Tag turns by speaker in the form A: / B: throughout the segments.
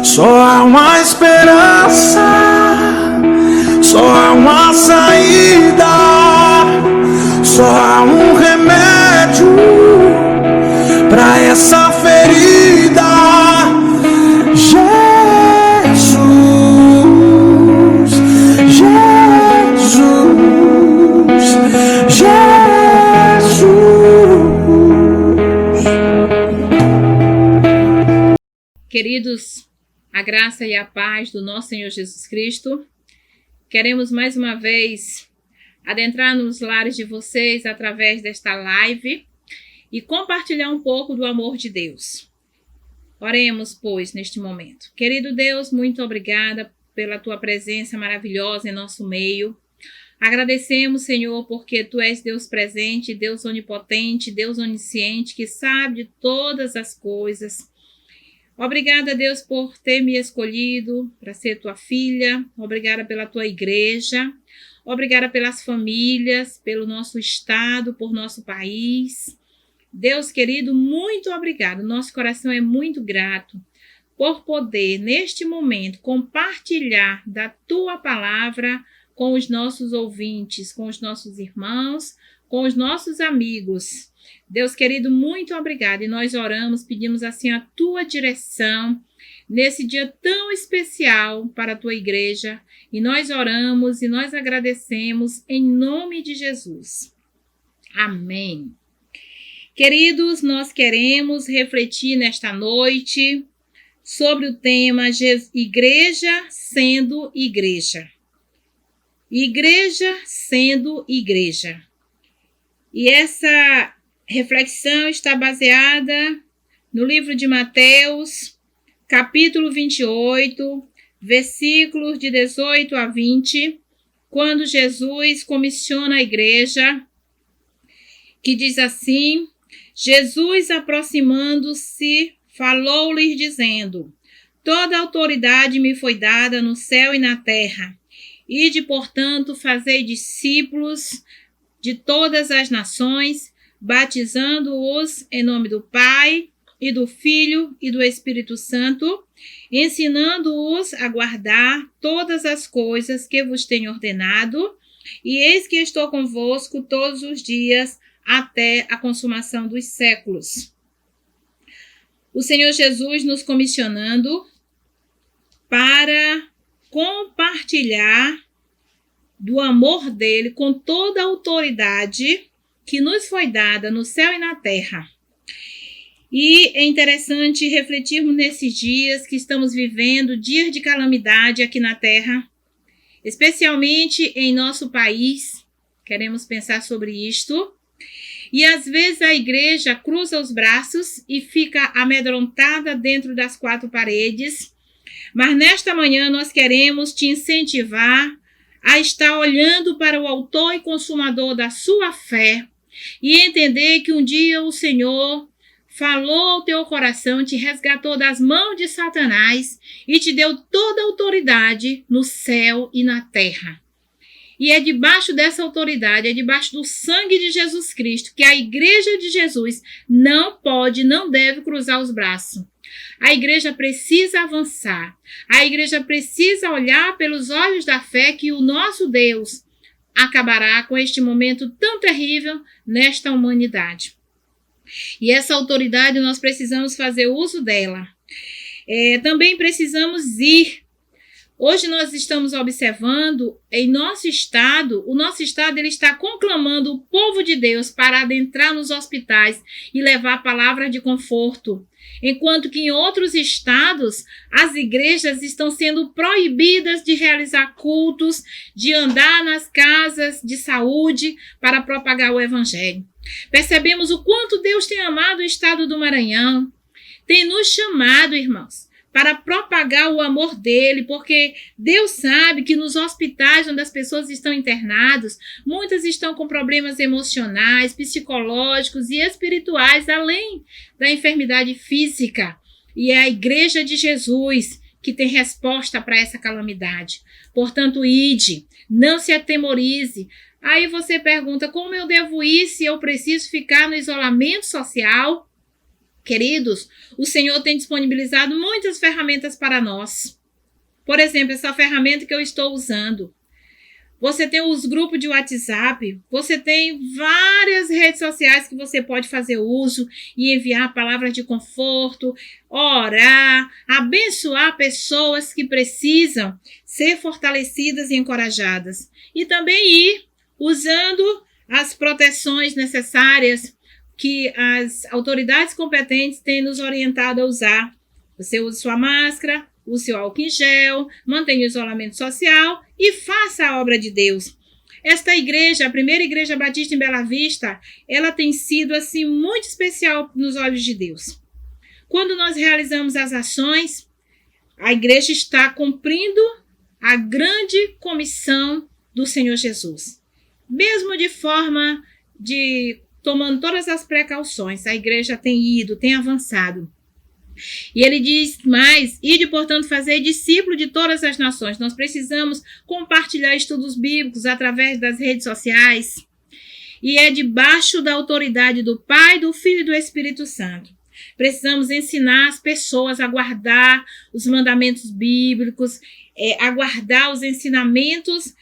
A: Só há uma esperança, só há uma saída, só há um remédio pra essa ferida. Jesus, Jesus, Jesus.
B: Queridos, a graça e a paz do nosso Senhor Jesus Cristo, queremos mais uma vez adentrar nos lares de vocês através desta live e compartilhar um pouco do amor de Deus. Oremos, pois, neste momento. Querido Deus, muito obrigada pela tua presença maravilhosa em nosso meio. Agradecemos, Senhor, porque tu és Deus presente, Deus onipotente, Deus onisciente, que sabe de todas as coisas. Obrigada, Deus, por ter me escolhido para ser tua filha. Obrigada pela tua igreja. Obrigada pelas famílias, pelo nosso estado, por nosso país. Deus querido, muito obrigado. Nosso coração é muito grato por poder, neste momento, compartilhar da tua palavra com os nossos ouvintes, com os nossos irmãos, com os nossos amigos. Deus querido, muito obrigado. E nós oramos, pedimos assim a tua direção nesse dia tão especial para a tua igreja. E nós oramos e nós agradecemos em nome de Jesus. Amém. Queridos, nós queremos refletir nesta noite sobre o tema Igreja sendo Igreja. Igreja sendo Igreja. E essa reflexão está baseada no livro de Mateus, capítulo 28, versículos de 18 a 20, quando Jesus comissiona a igreja, que diz assim: Jesus, aproximando-se, falou-lhes dizendo: toda autoridade me foi dada no céu e na terra. Ide, portanto, fazei discípulos de todas as nações, batizando-os em nome do Pai, e do Filho e do Espírito Santo, ensinando-os a guardar todas as coisas que vos tenho ordenado, e eis que estou convosco todos os dias, até a consumação dos séculos. O Senhor Jesus nos comissionando para compartilhar do amor dele com toda a autoridade que nos foi dada no céu e na terra. E é interessante refletirmos nesses dias que estamos vivendo, dias de calamidade aqui na terra, especialmente em nosso país. Queremos pensar sobre isto. E às vezes a igreja cruza os braços e fica amedrontada dentro das quatro paredes. Mas nesta manhã nós queremos te incentivar a estar olhando para o autor e consumador da sua fé e entender que um dia o Senhor falou ao teu coração, te resgatou das mãos de Satanás e te deu toda a autoridade no céu e na terra. E é debaixo dessa autoridade, é debaixo do sangue de Jesus Cristo, que a igreja de Jesus não pode, não deve cruzar os braços. A igreja precisa avançar. A igreja precisa olhar pelos olhos da fé que o nosso Deus acabará com este momento tão terrível nesta humanidade. E essa autoridade nós precisamos fazer uso dela. Também precisamos ir. Hoje nós estamos observando em nosso estado, o nosso estado ele está conclamando o povo de Deus para adentrar nos hospitais e levar palavras de conforto. Enquanto que em outros estados, as igrejas estão sendo proibidas de realizar cultos, de andar nas casas de saúde para propagar o evangelho. Percebemos o quanto Deus tem amado o estado do Maranhão, tem nos chamado, irmãos, para propagar o amor dele, porque Deus sabe que nos hospitais onde as pessoas estão internadas, muitas estão com problemas emocionais, psicológicos e espirituais, além da enfermidade física. E é a igreja de Jesus que tem resposta para essa calamidade. Portanto, ide, não se atemorize. Aí você pergunta, como eu devo ir se eu preciso ficar no isolamento social? Queridos, o Senhor tem disponibilizado muitas ferramentas para nós. Por exemplo, essa ferramenta que eu estou usando. Você tem os grupos de WhatsApp, você tem várias redes sociais que você pode fazer uso e enviar palavras de conforto, orar, abençoar pessoas que precisam ser fortalecidas e encorajadas. E também ir usando as proteções necessárias que as autoridades competentes têm nos orientado a usar. Você usa sua máscara, use seu álcool em gel, mantenha o isolamento social e faça a obra de Deus. Esta igreja, a primeira igreja batista em Bela Vista, ela tem sido assim muito especial nos olhos de Deus. Quando nós realizamos as ações, a igreja está cumprindo a grande comissão do Senhor Jesus. Mesmo de forma de tomando todas as precauções, a igreja tem ido, tem avançado. E ele diz mais, ide, portanto, fazer discípulo de todas as nações. Nós precisamos compartilhar estudos bíblicos através das redes sociais. E é debaixo da autoridade do Pai, do Filho e do Espírito Santo. Precisamos ensinar as pessoas a guardar os mandamentos bíblicos, a guardar os ensinamentos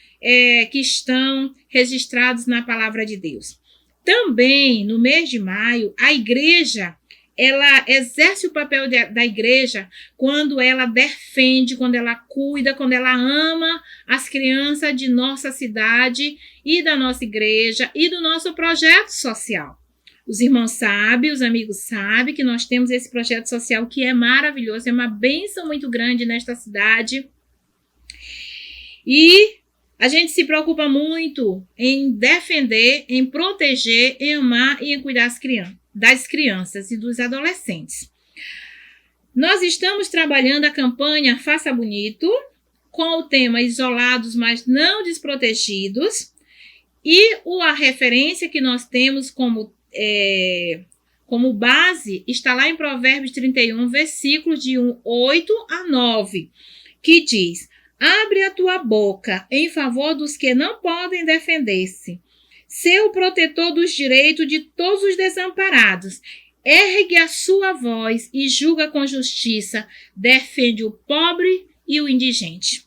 B: que estão registrados na palavra de Deus. Também, no mês de maio, a igreja ela exerce o papel da igreja quando ela defende, quando ela cuida, quando ela ama as crianças de nossa cidade e da nossa igreja e do nosso projeto social. Os irmãos sabem, os amigos sabem que nós temos esse projeto social que é maravilhoso, é uma bênção muito grande nesta cidade. E a gente se preocupa muito em defender, em proteger, em amar e em cuidar das crianças e dos adolescentes. Nós estamos trabalhando a campanha Faça Bonito, com o tema Isolados, mas não desprotegidos, e a referência que nós temos como base está lá em Provérbios 31, versículos de 8 a 9, que diz: abre a tua boca em favor dos que não podem defender-se. Ser o protetor dos direitos de todos os desamparados. Ergue a sua voz e julga com justiça. Defende o pobre e o indigente.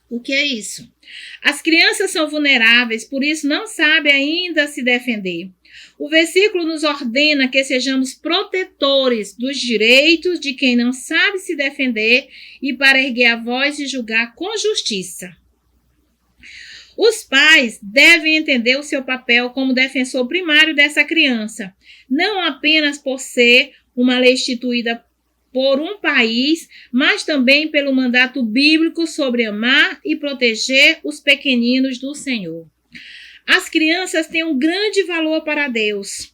B: O que é isso? As crianças são vulneráveis, por isso não sabem ainda se defender. O versículo nos ordena que sejamos protetores dos direitos de quem não sabe se defender e para erguer a voz e julgar com justiça. Os pais devem entender o seu papel como defensor primário dessa criança, não apenas por ser uma lei instituída por um país, mas também pelo mandato bíblico sobre amar e proteger os pequeninos do Senhor. As crianças têm um grande valor para Deus.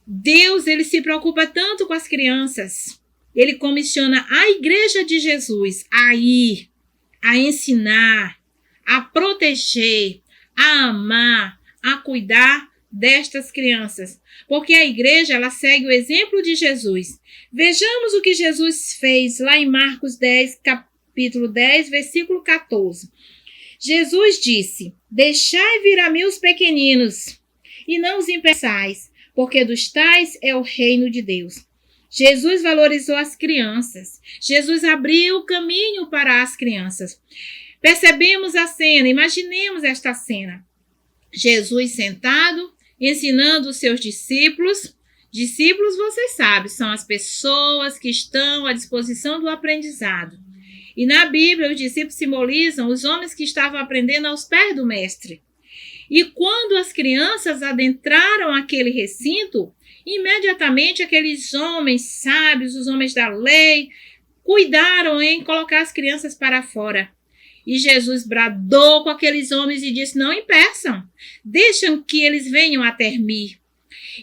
B: Deus, ele se preocupa tanto com as crianças. Ele comissiona a Igreja de Jesus a ir, a ensinar, a proteger, a amar, a cuidar destas crianças. Porque a igreja, ela segue o exemplo de Jesus. Vejamos o que Jesus fez lá em Marcos 10, capítulo 10, versículo 14. Jesus disse: deixai vir a mim os pequeninos, e não os impeçais, porque dos tais é o reino de Deus. Jesus valorizou as crianças. Jesus abriu o caminho para as crianças. Percebemos a cena, imaginemos esta cena. Jesus sentado, ensinando os seus discípulos. Discípulos, vocês sabem, são as pessoas que estão à disposição do aprendizado. E na Bíblia, os discípulos simbolizam os homens que estavam aprendendo aos pés do mestre. E quando as crianças adentraram aquele recinto, imediatamente aqueles homens sábios, os homens da lei, cuidaram em colocar as crianças para fora. E Jesus bradou com aqueles homens e disse: não impeçam, deixam que eles venham até mim.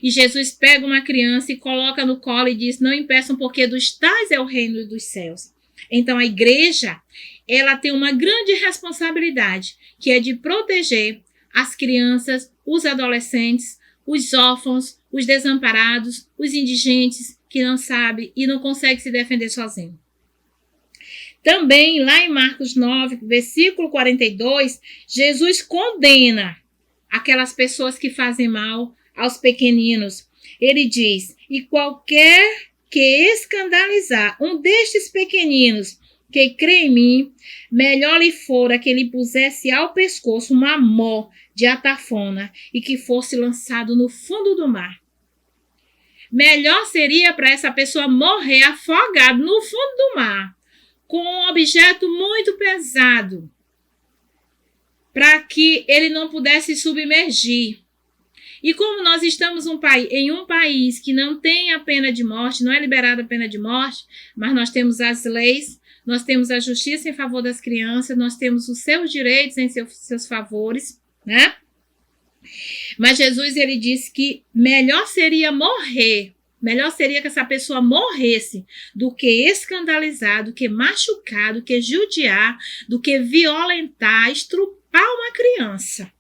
B: E Jesus pega uma criança e coloca no colo e diz: não impeçam, porque dos tais é o reino dos céus. Então a igreja, ela tem uma grande responsabilidade, que é de proteger as crianças, os adolescentes, os órfãos, os desamparados, os indigentes que não sabem e não conseguem se defender sozinhos. Também, lá em Marcos 9, versículo 42, Jesus condena aquelas pessoas que fazem mal aos pequeninos. Ele diz: e qualquer que escandalizar um destes pequeninos que crê em mim, melhor lhe fora que ele pusesse ao pescoço uma mó de atafona e que fosse lançado no fundo do mar. Melhor seria para essa pessoa morrer afogado no fundo do mar, com um objeto muito pesado, para que ele não pudesse submergir. E como nós estamos em um país que não tem a pena de morte, não é liberada a pena de morte, mas nós temos as leis, nós temos a justiça em favor das crianças, nós temos os seus direitos em seus favores, né? Mas Jesus, ele disse que melhor seria morrer, melhor seria que essa pessoa morresse do que escandalizar, do que machucar, do que judiar, do que violentar, estrupar uma criança.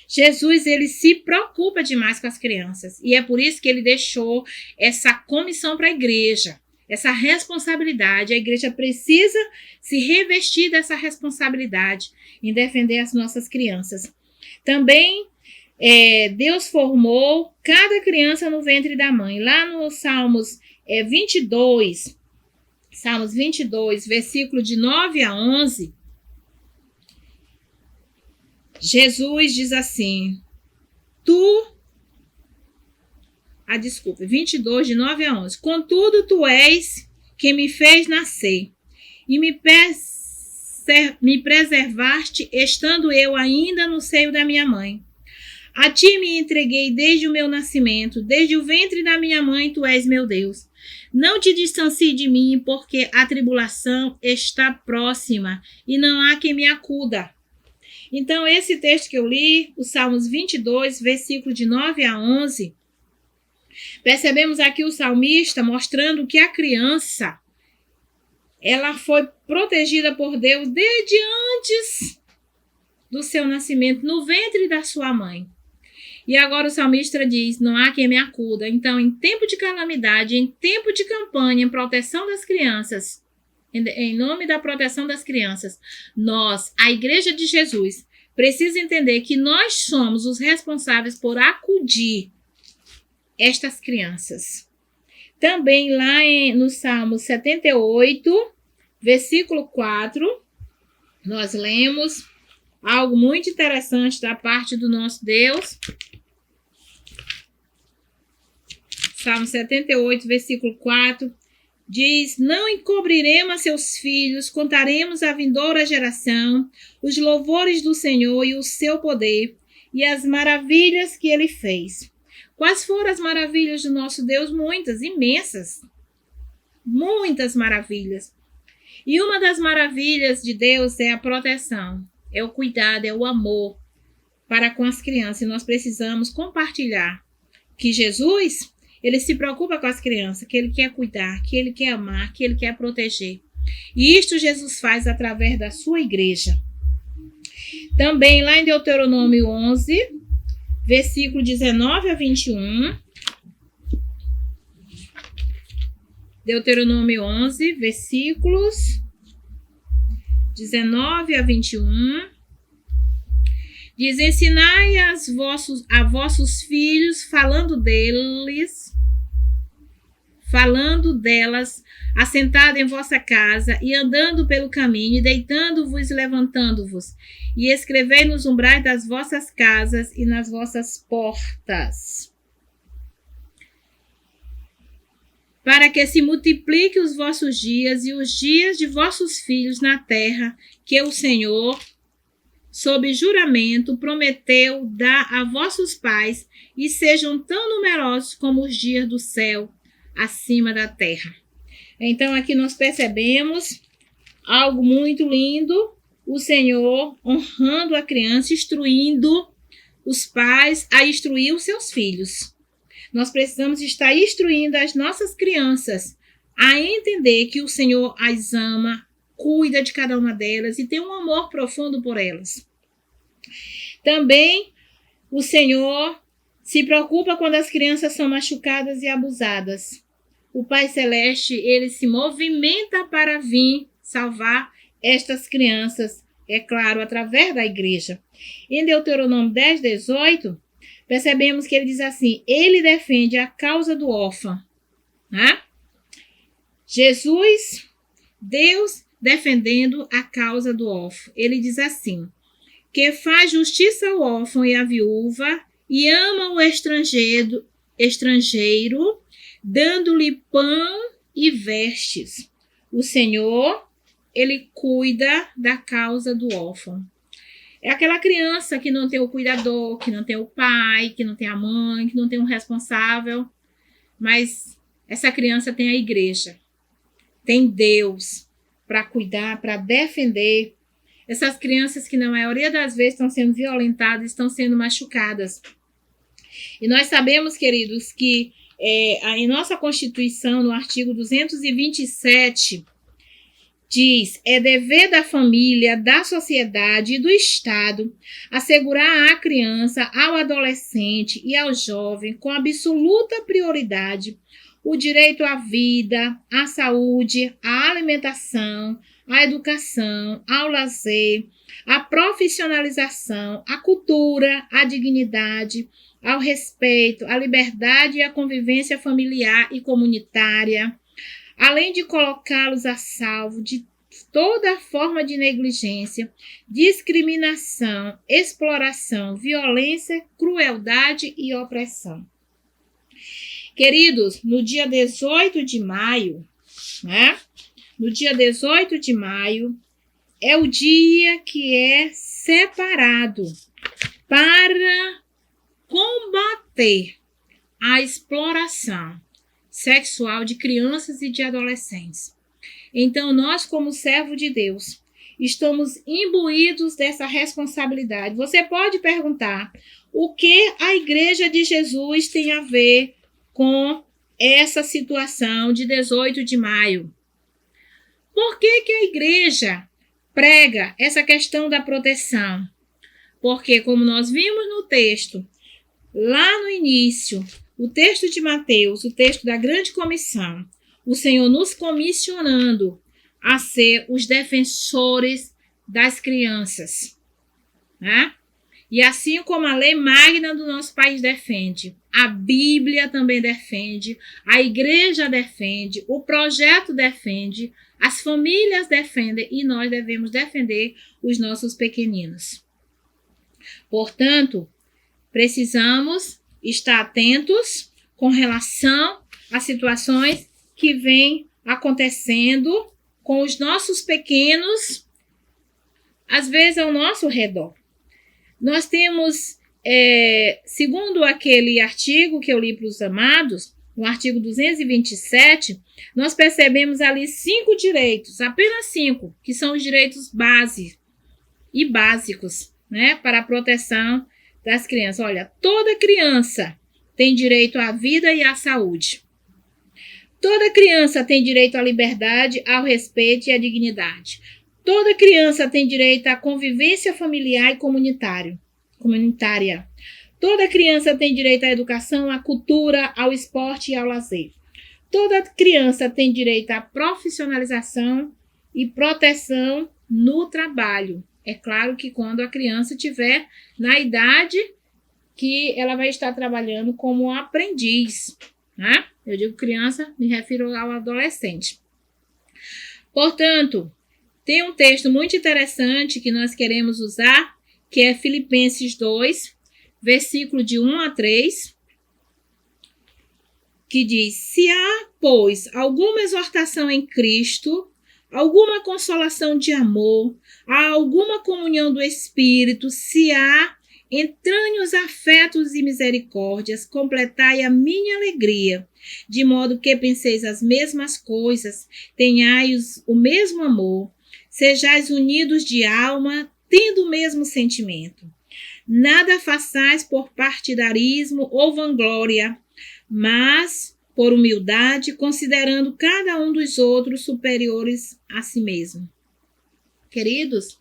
B: Jesus, ele se preocupa demais com as crianças e é por isso que ele deixou essa comissão para a igreja, essa responsabilidade. A igreja precisa se revestir dessa responsabilidade em defender as nossas crianças. Também Deus formou cada criança no ventre da mãe. Lá no Salmos 22, versículo de 9 a 11, Jesus diz assim, 22, de 9 a 11. Contudo, tu és quem me fez nascer e me preservaste, estando eu ainda no seio da minha mãe. A ti me entreguei desde o meu nascimento, desde o ventre da minha mãe, tu és meu Deus. Não te distancie de mim, porque a tribulação está próxima e não há quem me acuda. Então, esse texto que eu li, o Salmos 22, versículo de 9 a 11, percebemos aqui o salmista mostrando que a criança, ela foi protegida por Deus desde antes do seu nascimento, no ventre da sua mãe. E agora o salmista diz, não há quem me acuda. Então, em tempo de calamidade, em tempo de campanha, em proteção das crianças, em nome da proteção das crianças, nós, a Igreja de Jesus, precisa entender que nós somos os responsáveis por acudir estas crianças. Também lá no Salmo 78, versículo 4, nós lemos algo muito interessante da parte do nosso Deus. Salmo 78, versículo 4, diz, não encobriremos a seus filhos, contaremos à vindoura geração os louvores do Senhor e o seu poder e as maravilhas que ele fez. Quais foram as maravilhas do nosso Deus? Muitas, imensas. Muitas maravilhas. E uma das maravilhas de Deus é a proteção, é o cuidado, é o amor para com as crianças. E nós precisamos compartilhar que Jesus, ele se preocupa com as crianças, que ele quer cuidar, que ele quer amar, que ele quer proteger. E isto Jesus faz através da sua igreja. Também lá em Deuteronômio 11, versículo 19 a 21. Deuteronômio 11, versículos 19 a 21. Diz, ensinai a vossos filhos, falando delas, assentado em vossa casa, e andando pelo caminho, e deitando-vos e levantando-vos, e escrevei nos umbrais das vossas casas e nas vossas portas, para que se multipliquem os vossos dias e os dias de vossos filhos na terra, que o Senhor, sob juramento, prometeu dar a vossos pais, e sejam tão numerosos como os dias do céu acima da terra. Então, aqui nós percebemos algo muito lindo, o Senhor honrando a criança, instruindo os pais a instruir os seus filhos. Nós precisamos estar instruindo as nossas crianças a entender que o Senhor as ama, cuida de cada uma delas e tem um amor profundo por elas. Também o Senhor se preocupa quando as crianças são machucadas e abusadas. O Pai Celeste, ele se movimenta para vir salvar estas crianças, é claro, através da igreja. Em Deuteronômio 10, 18, percebemos que ele diz assim, ele defende a causa do órfão, né? Jesus, Deus defendendo a causa do órfão. Ele diz assim, que faz justiça ao órfão e à viúva e ama o estrangeiro, dando-lhe pão e vestes. O Senhor, ele cuida da causa do órfão. É aquela criança que não tem o cuidador, que não tem o pai, que não tem a mãe, que não tem um responsável. Mas essa criança tem a igreja, tem Deus para cuidar, para defender. Essas crianças que na maioria das vezes estão sendo violentadas, estão sendo machucadas. E nós sabemos, queridos, que em nossa Constituição, no artigo 227, diz, é dever da família, da sociedade e do Estado assegurar à criança, ao adolescente e ao jovem, com absoluta prioridade, o direito à vida, à saúde, à alimentação, à educação, ao lazer, à profissionalização, à cultura, à dignidade, ao respeito, à liberdade e à convivência familiar e comunitária, além de colocá-los a salvo de toda forma de negligência, discriminação, exploração, violência, crueldade e opressão. Queridos, no dia 18 de maio, né? No dia 18 de maio é o dia que é separado para combater a exploração sexual de crianças e de adolescentes. Então, nós, como servo de Deus, estamos imbuídos dessa responsabilidade. Você pode perguntar, o que a Igreja de Jesus tem a ver com essa situação de 18 de maio? Por que a Igreja prega essa questão da proteção? Porque, como nós vimos no texto, lá no início, o texto de Mateus, o texto da grande comissão, o Senhor nos comissionando a ser os defensores das crianças, né? E assim como a lei magna do nosso país defende, a Bíblia também defende, a igreja defende, o projeto defende, as famílias defendem e nós devemos defender os nossos pequeninos. Portanto, precisamos estar atentos com relação às situações que vêm acontecendo com os nossos pequenos, às vezes ao nosso redor. Nós temos, segundo aquele artigo que eu li para os amados, no artigo 227, nós percebemos ali 5 direitos, apenas 5, que são os direitos básicos, né, para a proteção das crianças. Olha, toda criança tem direito à vida e à saúde. Toda criança tem direito à liberdade, ao respeito e à dignidade. Toda criança tem direito à convivência familiar e comunitária. Toda criança tem direito à educação, à cultura, ao esporte e ao lazer. Toda criança tem direito à profissionalização e proteção no trabalho. É claro que quando a criança estiver na idade que ela vai estar trabalhando como aprendiz, né? Eu digo criança, me refiro ao adolescente. Portanto, tem um texto muito interessante que nós queremos usar, que é Filipenses 2, versículo de 1 a 3, que diz, se há, pois, alguma exortação em Cristo, alguma consolação de amor, há alguma comunhão do Espírito, se há entranhos afetos e misericórdias, completai a minha alegria, de modo que penseis as mesmas coisas, tenhais o mesmo amor, sejais unidos de alma, tendo o mesmo sentimento. Nada façais por partidarismo ou vanglória, mas por humildade, considerando cada um dos outros superiores a si mesmo. Queridos,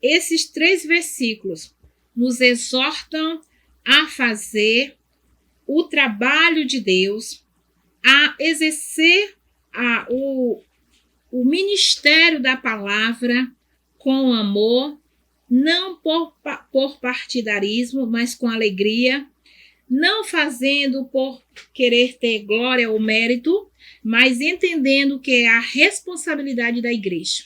B: esses 3 versículos nos exortam a fazer o trabalho de Deus, a exercer o ministério da palavra com amor, não por partidarismo, mas com alegria, não fazendo por querer ter glória ou mérito, mas entendendo que é a responsabilidade da igreja.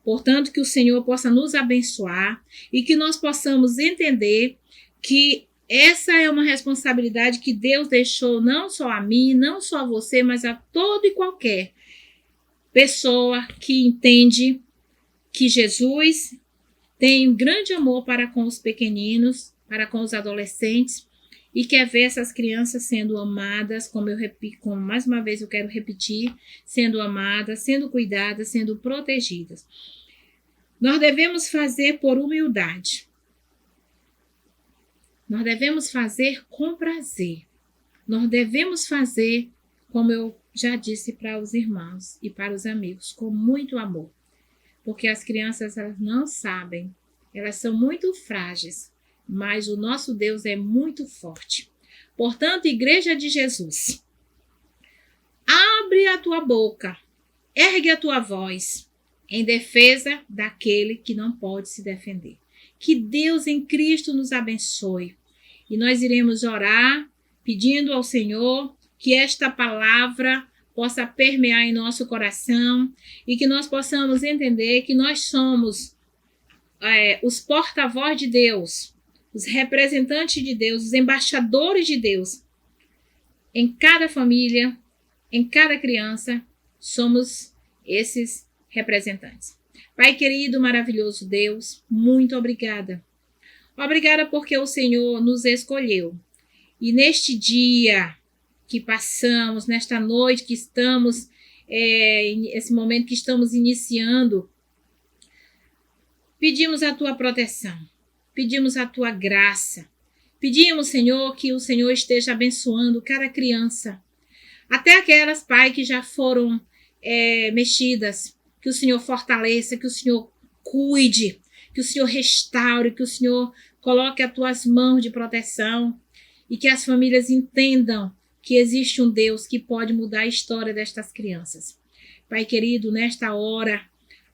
B: Portanto, que o Senhor possa nos abençoar e que nós possamos entender que essa é uma responsabilidade que Deus deixou não só a mim, não só a você, mas a todo e qualquer pessoa que entende que Jesus tem um grande amor para com os pequeninos, para com os adolescentes, e quer ver essas crianças sendo amadas, como mais uma vez eu quero repetir, sendo amadas, sendo cuidadas, sendo protegidas. Nós devemos fazer por humildade. Nós devemos fazer com prazer. Nós devemos fazer, como eu já disse para os irmãos e para os amigos, com muito amor. Porque as crianças elas não sabem, elas são muito frágeis, mas o nosso Deus é muito forte. Portanto, Igreja de Jesus, abre a tua boca, ergue a tua voz em defesa daquele que não pode se defender. Que Deus em Cristo nos abençoe. E nós iremos orar pedindo ao Senhor que esta palavra possa permear em nosso coração e que nós possamos entender que nós somos os porta-voz de Deus, os representantes de Deus, os embaixadores de Deus. Em cada família, em cada criança, somos esses representantes. Pai querido, maravilhoso Deus, muito obrigada. Obrigada porque o Senhor nos escolheu. E neste dia que passamos, nesta noite que estamos, esse momento que estamos iniciando, pedimos a tua proteção, pedimos a tua graça, pedimos, Senhor, que o Senhor esteja abençoando cada criança, até aquelas, Pai, que já foram mexidas, que o Senhor fortaleça, que o Senhor cuide, que o Senhor restaure, que o Senhor coloque as tuas mãos de proteção e que as famílias entendam que existe um Deus que pode mudar a história destas crianças. Pai querido, nesta hora,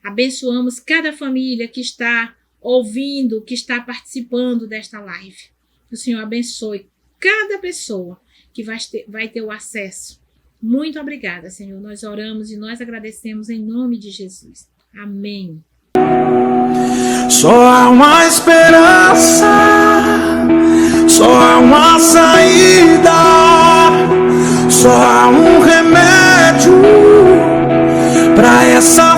B: abençoamos cada família que está ouvindo, que está participando desta live. Que o Senhor abençoe cada pessoa que vai ter o acesso. Muito obrigada, Senhor. Nós oramos e nós agradecemos em nome de Jesus. Amém.
A: Só há uma esperança, só há uma saída, só há um remédio para essa